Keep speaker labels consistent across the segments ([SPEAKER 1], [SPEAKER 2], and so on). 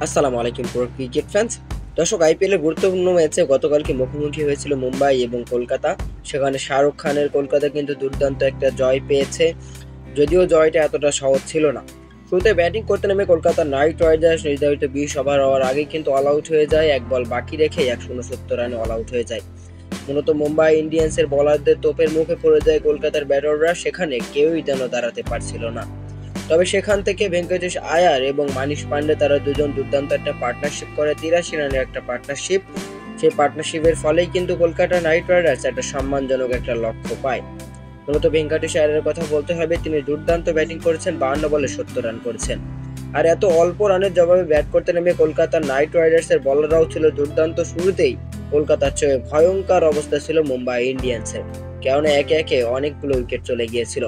[SPEAKER 1] আসসালামু আলাইকুম পুরো ক্রিকেট ফ্যান্স। দর্শক, আইপিএল এর গুরুত্বপূর্ণ ম্যাচে গতকালকে মুখোমুখি হয়েছিল মুম্বাই এবং কলকাতা। সেখানে শাহরুখ খানের কলকাতা কিন্তু দুর্দান্ত একটা জয় পেয়েছে, যদিও জয়টা এতটা সহজ ছিল না। শুরুতে ব্যাটিং করতে নেমে কলকাতা নাইট রাইডার্স নির্ধারিত 20 ওভার হওয়ার আগেই কিন্তু অল আউট হয়ে যায়। এক বল বাকি রেখে 169 রানে অল আউট হয়ে যায়। মূলত মুম্বাই ইন্ডিয়ান্সের বোলারদের তোপের মুখে পড়ে যায় কলকাতার ব্যাটাররা, সেখানে কেউই যেন দাঁড়াতে পারছিল না। তবে সেখান থেকে ভেঙ্কটেশ আয়ার এবং মানিশ পান্ডে তারা দুজন দুর্দান্ত একটা পার্টনারশিপ করে, 83 রানের একটা পার্টনারশিপ। সেই পার্টনারশিপের ফলেই কিন্তু কলকাতা নাইট রাইডার্স একটা সম্মানজনক একটা লক্ষ্য পায়। মূলত ভেঙ্কটেশ আয়ারের কথা বলতে হবে, তিনি দুর্দান্ত ব্যাটিং করেছেন, 52 বলে 70 রান করেছেন। আর এত অল্প রানের জবাবে ব্যাট করতে নেমে কলকাতা নাইট রাইডার্সের বলাররাও ছিল দুর্দান্ত। শুরুতেই কলকাতার চেয়ে ভয়ঙ্কর অবস্থা ছিল মুম্বাই ইন্ডিয়ান্সের, কেননা একে একে অনেকগুলো উইকেট চলে গিয়েছিল।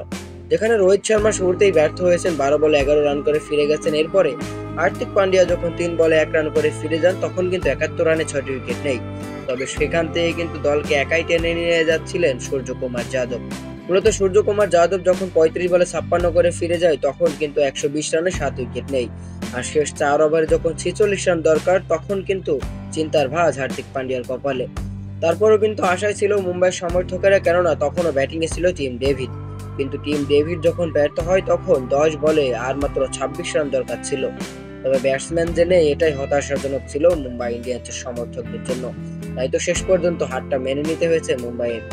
[SPEAKER 1] যেখানে রোহিত শর্মা শুরুতেই ব্যর্থ হয়েছেন, 12 বলে 11 রান করে ফিরে গেছেন। এরপরে হার্দিক পান্ডিয়া যখন 3 বলে 1 রান করে ফিরে যান, তখন কিন্তু 71 রানে 6টি উইকেট নেই। তবে সেখান থেকে কিন্তু দলকে একাই টেনে নিয়ে যাচ্ছিলেন সূর্যকুমার যাদব। মূলত সূর্যকুমার যাদব যখন 35 বলে 56 করে ফিরে যায়, তখন কিন্তু 120 রানে 7 উইকেট নেই। আর শেষ 4 ওভারে যখন 46 রান দরকার, তখন কিন্তু চিন্তার ভাঁজ হার্দিক পান্ডিয়ার কপালে। তারপরেও কিন্তু আশায় ছিল মুম্বাইয়ের সমর্থকেরা, কেননা তখনও ব্যাটিংয়ে ছিল টিম ডেভিড। কিন্তু টিম ডেভিড যখন ব্যর্থ হয়, তখন 10 বলে আর মাত্র 26 রান দরকার ছিল। তবে ব্যাটসম্যান যে নেই, এটাই হতাশাজনক ছিল মুম্বাই ইন্ডিয়ান্সের সমর্থকদের জন্য। তাই তো শেষ পর্যন্ত হারটা মেনে নিতে হয়েছে মুম্বাইয়ের।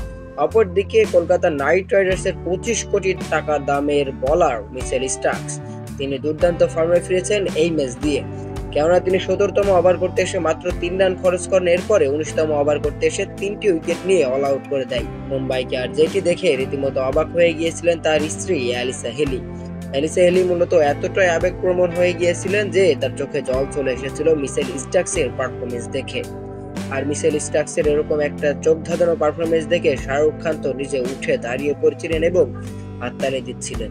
[SPEAKER 1] অপরদিকে কলকাতা নাইট রাইডার্সের 25 কোটি টাকা দামের বোলার মিচেল স্টার্কস, তিনি দুর্দান্ত ফর্মে ফিরেছেন এই ম্যাচ দিয়ে। কেননা তিনি 17তম ওভার করতে এসে মাত্র 3 রান খরচ করেন, এরপরে 19তম ওভার করতে এসে 3টি উইকেট নিয়ে অল আউট করে দেয় মুম্বাইকে। আর যেটি দেখে রীতিমতো অবাক হয়ে গিয়েছিলেন তার স্ত্রী অ্যালিসা হেলি। অ্যালিসা হেলি মূলত এতটাই আবেগপ্রবণ হয়ে গিয়েছিলেন যে তার চোখে জল চলে এসেছিল মিচেল স্টার্কসের পারফরমেন্স দেখে। আর মিচেল স্টার্কসের এরকম একটা চোখ ধাঁধানো পারফরমেন্স দেখে শাহরুখ খান তো নিজে উঠে দাঁড়িয়ে পড়ছিলেন এবং হাততালি দিচ্ছিলেন।